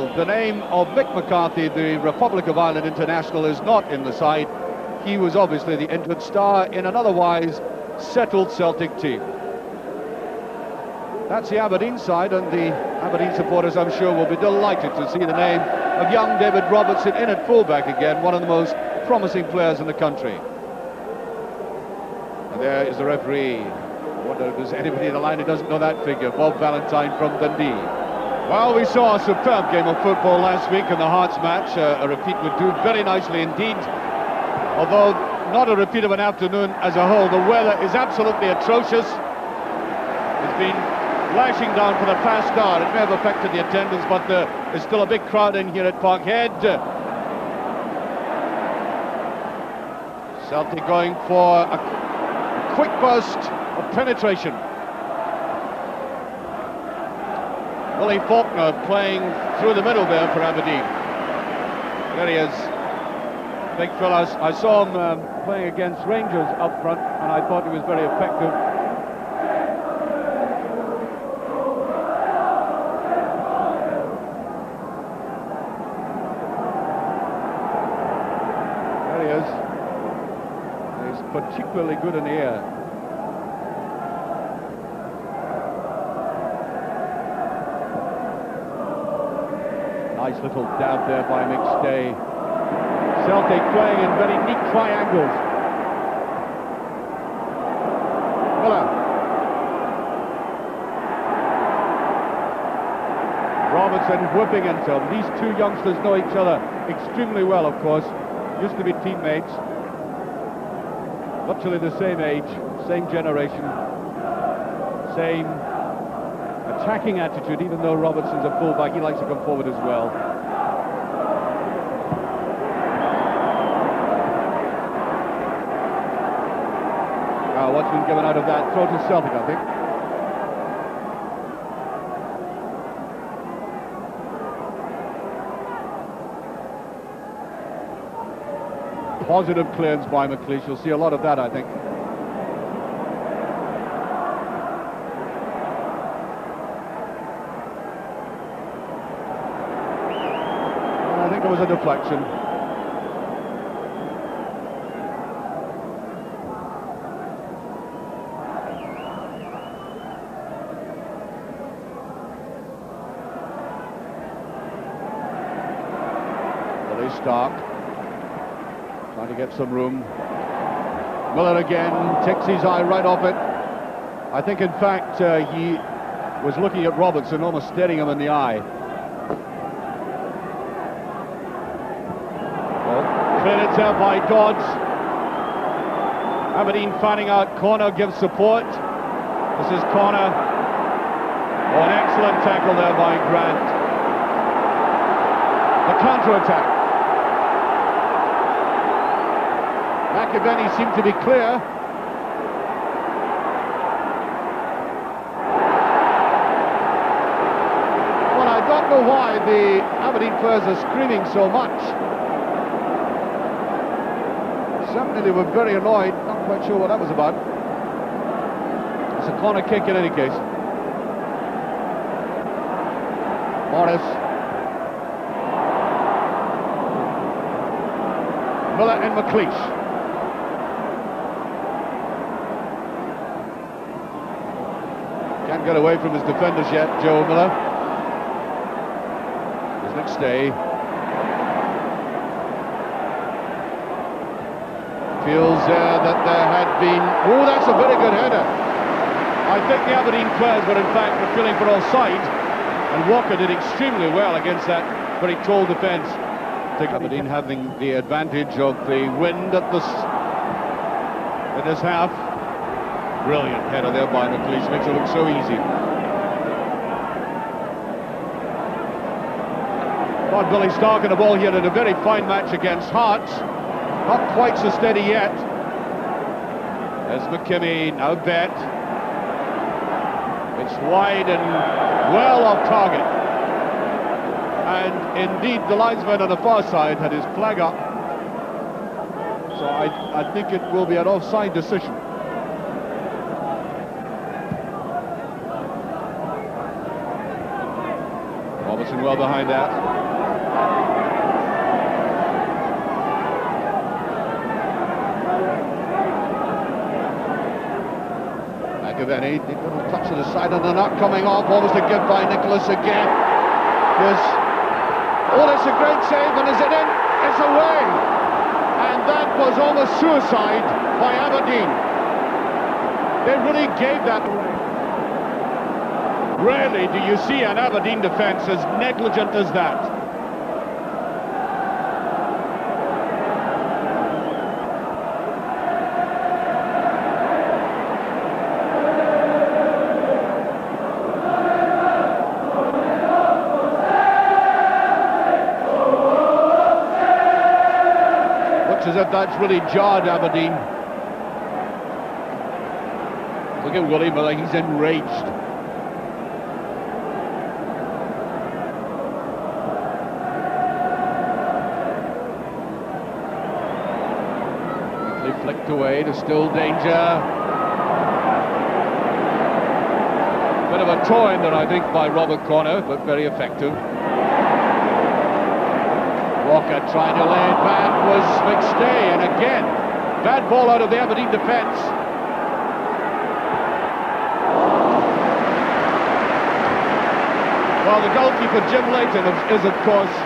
The name of Mick McCarthy, the Republic of Ireland international, is not in the side. He was obviously the entered star in an otherwise settled Celtic team. That's the Aberdeen side, and the Aberdeen supporters, I'm sure, will be delighted to see the name of young David Robertson in at fullback again, one of the most promising players in the country. And there is the referee. I wonder if there's anybody in the line who doesn't know that figure. Bob Valentine from Dundee. Well, we saw a superb game of football last week in the Hearts match. A repeat would do very nicely indeed. Although not a repeat of an afternoon as a whole. The weather is absolutely atrocious. It's been lashing down for the past hour. It may have affected the attendance, but there's still a big crowd in here at Parkhead. Celtic going for a quick burst of penetration. Willie Faulkner playing through the middle there for Aberdeen. There he is. Big fella. I saw him playing against Rangers up front, and I thought he was very effective. There he is. He's particularly good in the air. Nice little dab there by McNeil. Celtic playing in very neat triangles. Miller. Robertson whipping into him. These two youngsters know each other extremely well, of course. Used to be teammates. Virtually the same age, same generation, same attacking attitude. Even though Robertson's a fullback, he likes to come forward as well. What's been given out of that? Throw to Celtic, I think. Positive clearance by McLeish. You'll see a lot of that, I think. I think it was a deflection. Stark trying to get some room. Miller again takes his eye right off it. I think in fact he was looking at Robertson, almost staring him in the eye. Well, cleared itself by Dodds. Aberdeen finding out corner, gives support. This is corner. Oh, an excellent tackle there by Grant. The counter-attack. McAvenny seemed to be clear. Well, I don't know why the Aberdeen players are screaming so much. Certainly they were very annoyed. Not quite sure what that was about. It's a corner kick in any case. Morris. Miller and McLeish. Can't get away from his defenders yet, Joe Miller. His next stay. Feels that there had been... Oh, that's a very good header. I think the Aberdeen players were in fact feeling for offside, and Walker did extremely well against that very tall defence. Aberdeen having the advantage of the wind at this half. Brilliant header there by McLeish, makes it look so easy. But Billy Stark in the ball here in a very fine match against Hearts. Not quite so steady yet. There's McKimmie, now Bet. It's wide and well off target. And indeed the linesman on the far side had his flag up. So I think it will be an offside decision. Robertson well behind that. McNeil, they got a touch to the side and they're not coming off. Almost a give by Nicholas again. Yes. Oh, that's a great save, and is it in? It's away! And that was almost suicide by Aberdeen. They really gave that away. Rarely do you see an Aberdeen defence as negligent as that. As if that's really jarred Aberdeen. Look at Willie Miller, he's enraged. They flicked away to still danger. Bit of a toe in there, I think, by Robert Connor, but very effective. Walker trying to lay it back was McNeil, and again, bad ball out of the Aberdeen defence. Well, the goalkeeper, Jim Layton, is of course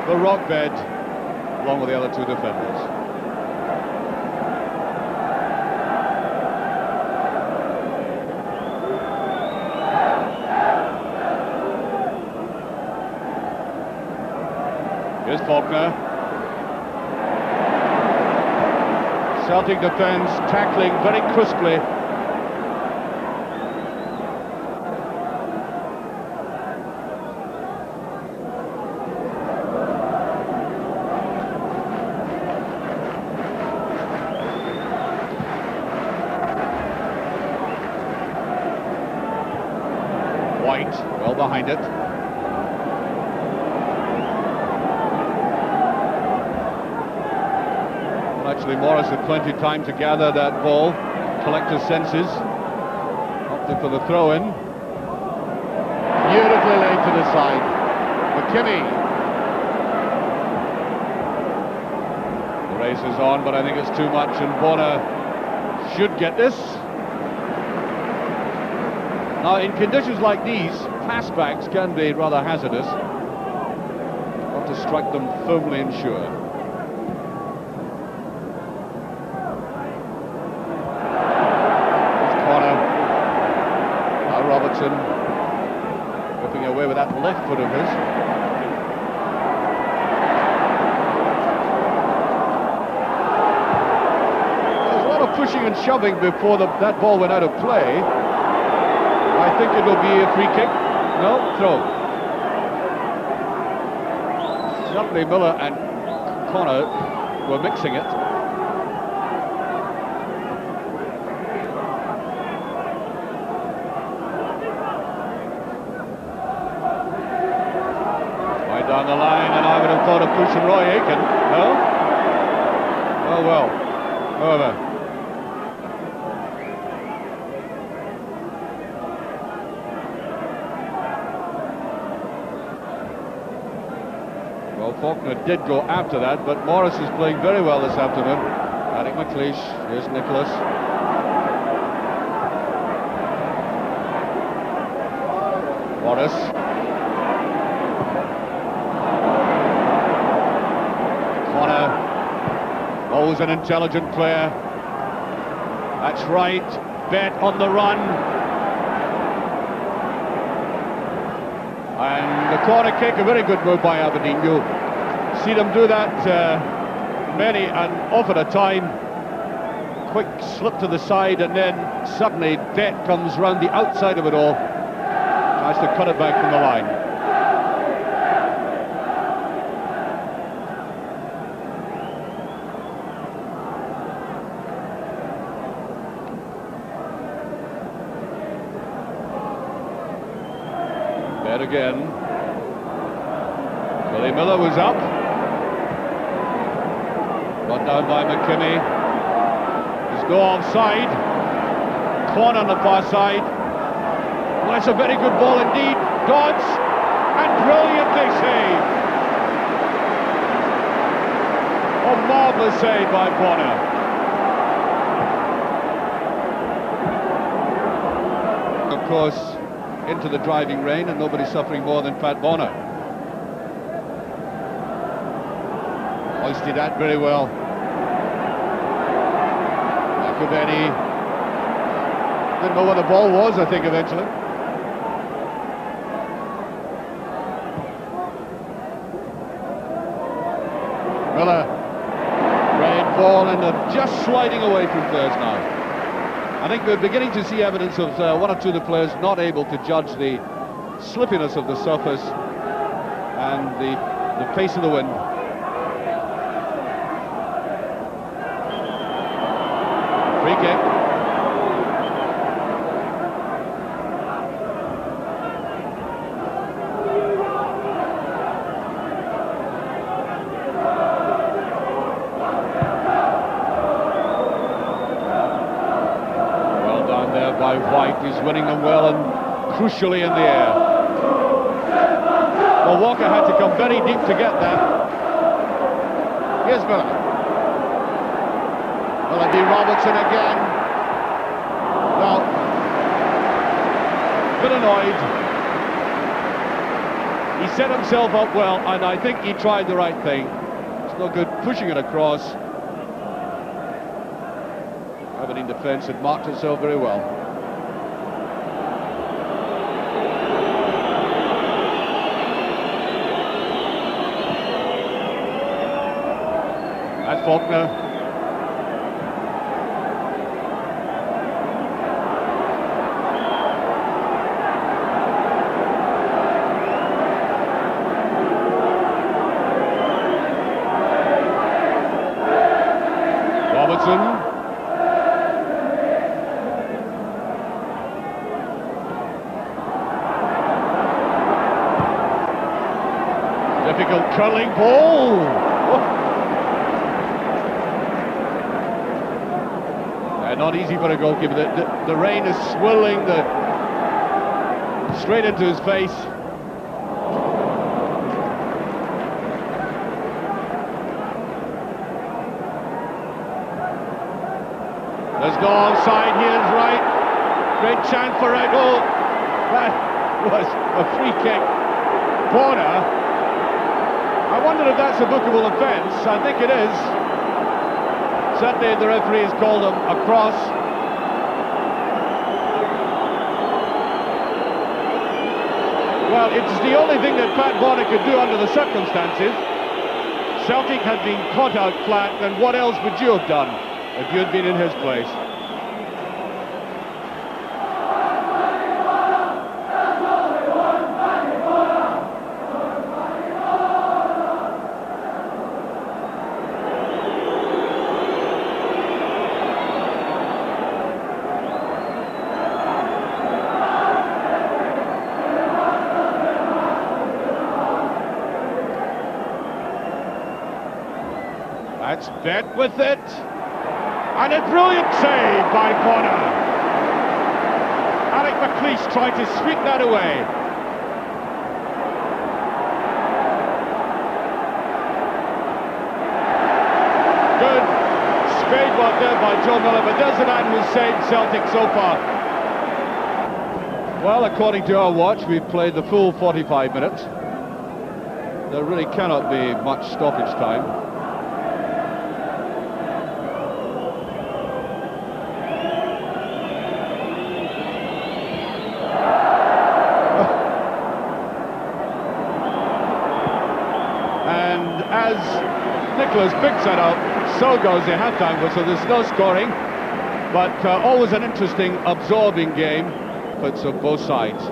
the rock bed, along with the other two defenders. Here's Faulkner. Celtic defence tackling very crisply. White, well behind it. Actually, Morris had plenty of time to gather that ball, collect his senses. Opted for the throw-in. Beautifully laid to the side. McNeil. The race is on, but I think it's too much, and Bonner should get this. Now, in conditions like these, passbacks can be rather hazardous. Got to strike them firmly and sure. Robertson whipping away with that left foot of his. There's a lot of pushing and shoving before that ball went out of play. I think it will be a free kick. No, throw. Certainly Miller and Connor were mixing it. Down the line, and I would have thought of pushing Roy Aiken. No? Oh well. However. Well, Faulkner did go after that, but Morris is playing very well this afternoon. Eric McLeish, here's Nicholas. Morris. Always an intelligent player. That's right. Bet on the run. And the corner kick, a very good move by Aberdeen. You'll see them do that many and often a time. Quick slip to the side, and then suddenly Bet comes round the outside of it all. Tries to cut it back from the line. Again. Willie Miller was up. Got down by McNeil. There's no offside. Corner on the far side. Well, it's a very good ball indeed. Dodds, and brilliantly saved. Oh, marvellous save by Bonner. Of course, into the driving rain, and nobody suffering more than Pat Bonner. Hoisted that very well. Makaveni didn't know where the ball was, I think, eventually. Miller, red ball, and they're just sliding away from thirds now. I think we're beginning to see evidence of one or two of the players not able to judge the slippiness of the surface and the pace of the wind. Free kick. By White, he's winning them well and crucially in the air. Well, Walker had to come very deep to get that. Here's Miller. Will it be Robertson again? Well, a bit annoyed. He set himself up well, and I think he tried the right thing. It's no good pushing it across. Aberdeen defence had marked itself very well. At Faulkner. Robertson. Difficult curling ball. Oh. Not easy for a goalkeeper. The rain is swirling straight into his face. There's no onside, he is right. Great chance for a goal. That was a free kick. Bonner. I wonder if that's a bookable offence. I think it is. Certainly the referee has called him across. Well, it's the only thing that Pat Bonner could do under the circumstances. Celtic had been caught out flat, and what else would you have done if you had been in his place? That's Bet with it, and a brilliant save by Bonner. Alec McLeish tried to sweep that away. Good spade work there by Joe Miller, but there's the man who's saved Celtic so far. Well, according to our watch, we've played the full 45 minutes. There really cannot be much stoppage time. As Nicholas picks that up, so goes the half-time whistle. There's no scoring, but always an interesting, absorbing game. Efforts of both sides.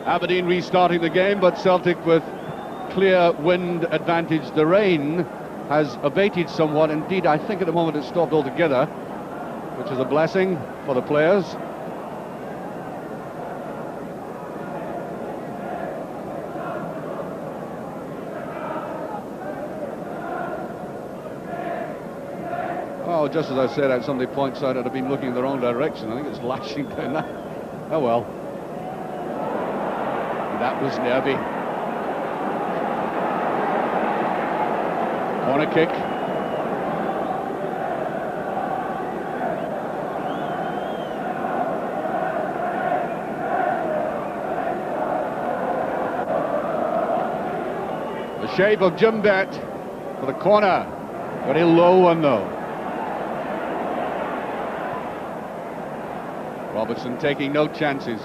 Aberdeen restarting the game, but Celtic with clear wind advantage. The rain has abated somewhat. Indeed, I think at the moment it's stopped altogether, which is a blessing for the players. Oh, just as I said, somebody points out I'd have been looking in the wrong direction. I think it's lashing down Oh well. That was nervy. Corner kick. The shape of Jim Bet for the corner. Very low one though. Robertson taking no chances.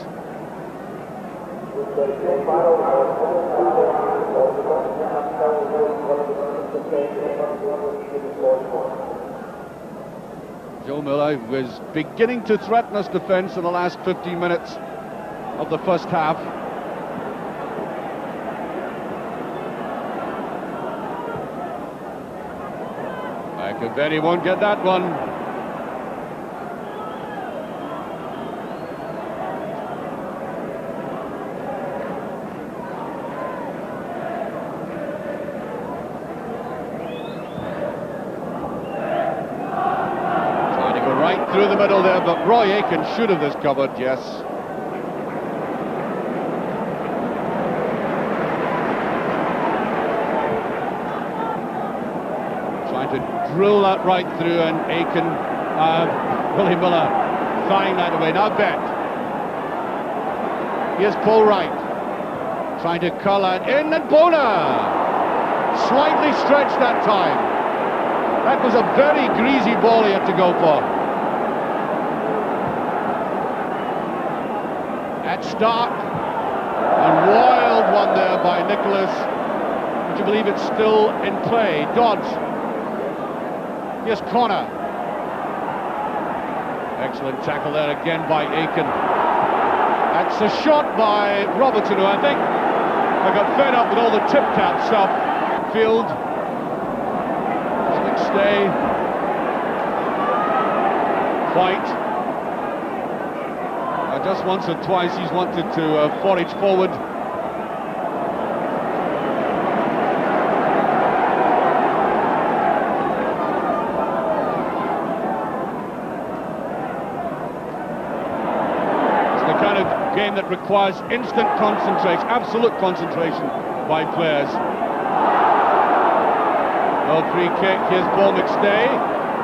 Joe Miller was beginning to threaten us defence in the last 15 minutes of the first half. Benny won't get that one. Trying to go right through the middle there, but Roy Aitken should have discovered, yes. To drill that right through, and Aitken, Willie Miller trying that away. Now Bet. Here's Paul Wright trying to curl that in, and Bona slightly stretched that time. That was a very greasy ball he had to go for. At Stark, a wild one there by Nicholas. Would you believe it's still in play? Dodds. Here's corner. Excellent tackle there again by Aitken. That's a shot by Robertson, who I think I got fed up with all the tip-tap stuff. Field. McStay. White. Just once or twice he's wanted to forage forward. Game that requires instant concentration, absolute concentration by players. No free kick. Here's Paul McStay.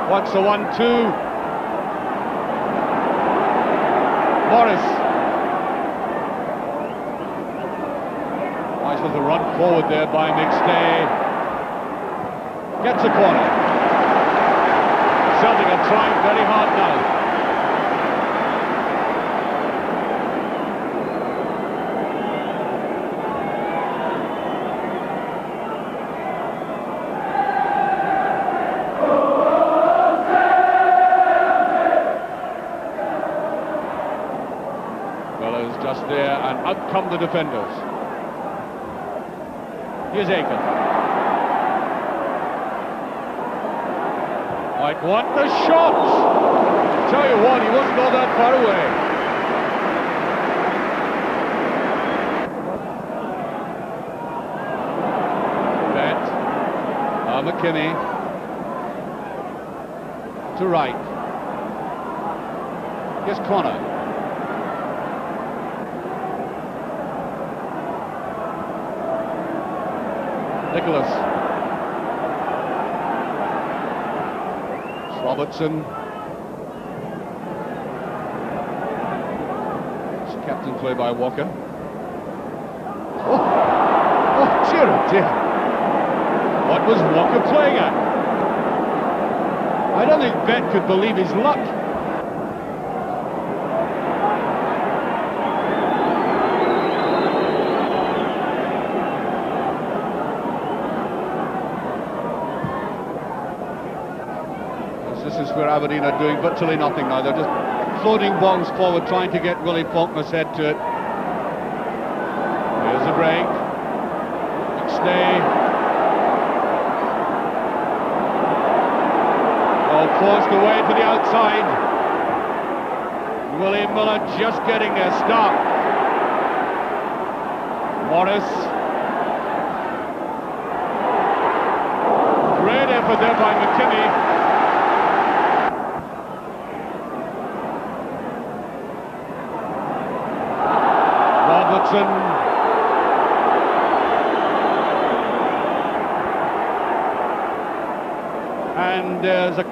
What's the 1-2? Morris. Nice little run forward there by McStay. Gets a corner. Celtic are trying very hard now. Just there, and out come the defenders. Here's Aitken. Might want the shot. Tell you what, he wasn't all that far away. Bet. McKinney. To right. Here's Connor. Nicholas. It's Robertson. It's captain play by Walker. Oh dear, oh dear. What was Walker playing at? I don't think Bet could believe his luck. This is where Aberdeen are doing virtually nothing now. They're just floating bombs forward, trying to get Willie Faulkner's head to it. Here's the break. McStay. Ball forced away to the outside. Willie Miller just getting their start. Morris. Great effort there by McKinney. Robertson. And there's a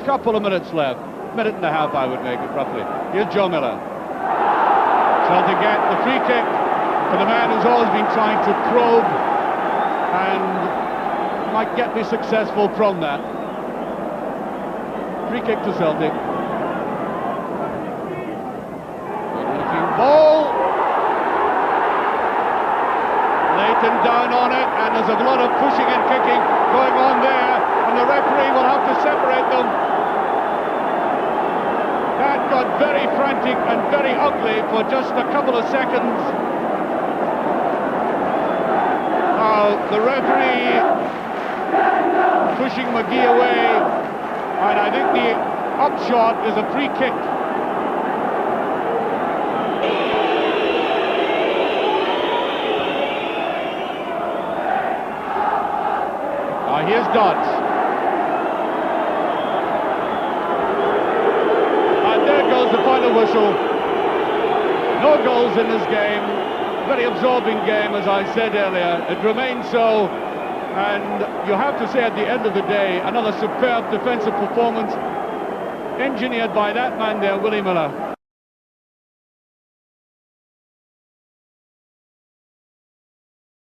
couple of minutes left. Minute and a half, I would make it, roughly. Here's Joe Miller. Celtic get the free kick for the man who's always been trying to probe and might get me successful from that. Free kick to Celtic. Good-looking ball. Leighton down on it, and there's a lot of pushing and kicking going on there, and the referee will have to separate them. That got very frantic and very ugly for just a couple of seconds. Now the referee pushing McGee away, and I think the upshot is a free kick. Now here's Dodds. And there goes the final whistle. No goals in this game. Very absorbing game, as I said earlier. It remains so. And you have to say at the end of the day, another superb defensive performance engineered by that man there, Willie Miller.